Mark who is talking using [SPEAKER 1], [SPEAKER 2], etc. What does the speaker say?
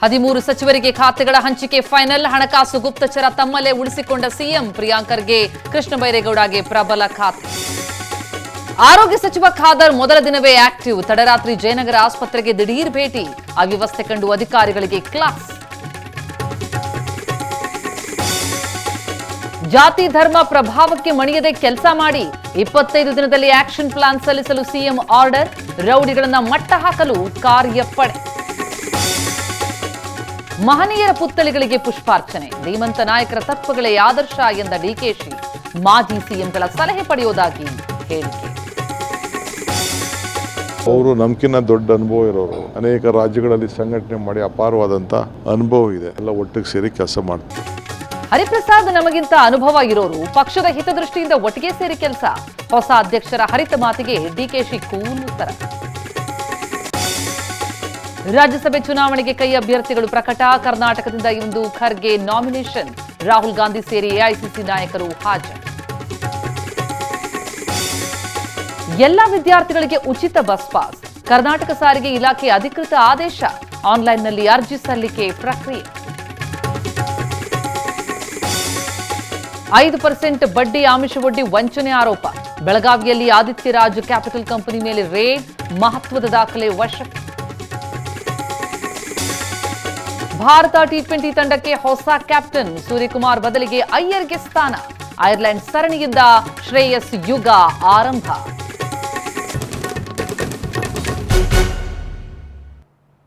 [SPEAKER 1] 13 ಸಚಿವರಿಗೆ ಖಾತೆಗಳ ಹಂಚಿಕೆ ಫೈನಲ್. ಹಣಕಾಸು ಗುಪ್ತಚರ ತಮ್ಮಲ್ಲೇ ಉಳಿಸಿಕೊಂಡ ಸಿಎಂ. ಪ್ರಿಯಾಂಕರ್ಗೆ ಕೃಷ್ಣ ಬೈರೇಗೌಡಗೆ ಪ್ರಬಲ ಖಾತೆ. ಆರೋಗ್ಯ ಸಚಿವ ಖಾದರ್ ಮೊದಲ ದಿನವೇ ಆಕ್ಟಿವ್. ತಡರಾತ್ರಿ ಜಯನಗರ ಆಸ್ಪತ್ರೆಗೆ ದಿಢೀರ್ ಭೇಟಿ. ಅವ್ಯವಸ್ಥೆ ಕಂಡು ಅಧಿಕಾರಿಗಳಿಗೆ ಕ್ಲಾಸ್. ಜಾತಿ ಧರ್ಮ ಪ್ರಭಾವಕ್ಕೆ ಮಣಿಯದೆ ಕೆಲಸ ಮಾಡಿ 25 ದಿನದಲ್ಲಿ ಆಕ್ಷನ್ ಪ್ಲಾನ್ ಸಲ್ಲಿಸಲು ಸಿಎಂ ಆರ್ಡರ್. ರೌಡಿಗಳನ್ನ ಮಟ್ಟ ಹಾಕಲು ಕಾರ್ಯಪಡೆ. ಮಹನೀಯರ ಪುತ್ಥಳಿಗಳಿಗೆ ಪುಷ್ಪಾರ್ಚನೆ. ಧೀಮಂತ ನಾಯಕರ ತತ್ವಗಳೇ ಆದರ್ಶ ಎಂದ ಡಿಕೆಶಿ. ಮಾಜಿ ಸಿಎಂಗಳ ಸಲಹೆ ಪಡೆಯುವುದಾಗಿ ಹೇಳಿಕೆ.
[SPEAKER 2] ಅವರು ನಮ್ಕಿನ್ನ ದೊಡ್ಡ ಅನುಭವ ಇರೋರು. ಅನೇಕ ರಾಜ್ಯಗಳಲ್ಲಿ ಸಂಘಟನೆ ಮಾಡಿ ಅಪಾರವಾದಂತ ಅನುಭವ ಇದೆ. ಎಲ್ಲ ಒಟ್ಟಿಗೆ ಸೇರಿ ಕೆಲಸ ಮಾಡ್ತಾರೆ.
[SPEAKER 1] ಹರಿಪ್ರಸಾದ್ ನಮಗಿಂತ ಅನುಭವ ಇರೋರು. ಪಕ್ಷದ ಹಿತದೃಷ್ಟಿಯಿಂದ ಒಟ್ಟಿಗೆ ಸೇರಿ ಕೆಲಸ. ಹೊಸ ಅಧ್ಯಕ್ಷರ ಹರಿತ ಮಾತಿಗೆ ಡಿಕೆಶಿ ಕೂಲ್ ಉತ್ತರ. ರಾಜ್ಯಸಭೆ ಚುನಾವಣೆಗೆ ಕೈ ಅಭ್ಯರ್ಥಿಗಳು ಪ್ರಕಟ. ಕರ್ನಾಟಕದಿಂದ ಇಂದು ಖರ್ಗೆ ನಾಮಿನೇಷನ್. ರಾಹುಲ್ ಗಾಂಧಿ ಸೇರಿ ಎಐಸಿಸಿ ನಾಯಕರು ಹಾಜರು. ಎಲ್ಲ ವಿದ್ಯಾರ್ಥಿಗಳಿಗೆ ಉಚಿತ ಬಸ್ ಪಾಸ್. ಕರ್ನಾಟಕ ಸಾರಿಗೆ ಇಲಾಖೆ ಅಧಿಕೃತ ಆದೇಶ. ಆನ್ಲೈನ್ನಲ್ಲಿ ಅರ್ಜಿ ಸಲ್ಲಿಕೆ ಪ್ರಕ್ರಿಯೆ. 5% ಬಡ್ಡಿ ಆಮಿಷವೊಡ್ಡಿ ವಂಚನೆ ಆರೋಪ. ಬೆಳಗಾವಿಯಲ್ಲಿ ಆದಿತ್ಯ ರಾಜ್ ಕ್ಯಾಪಿಟಲ್ ಕಂಪನಿ ಮೇಲೆ ರೇಡ್. ಮಹತ್ವದ ದಾಖಲೆ ವಶಕ್ಕೆ. ಭಾರತ ಟಿ20 ತಂಡಕ್ಕೆ ಹೊಸ ಕ್ಯಾಪ್ಟನ್. ಸೂರ್ಯಕುಮಾರ್ ಬದಲಿಗೆ ಅಯ್ಯರ್ಗೆ ಸ್ಥಾನ. ಐರ್ಲೆಂಡ್ ಸರಣಿಯಿಂದ ಶ್ರೇಯಸ್ ಯುಗ ಆರಂಭ.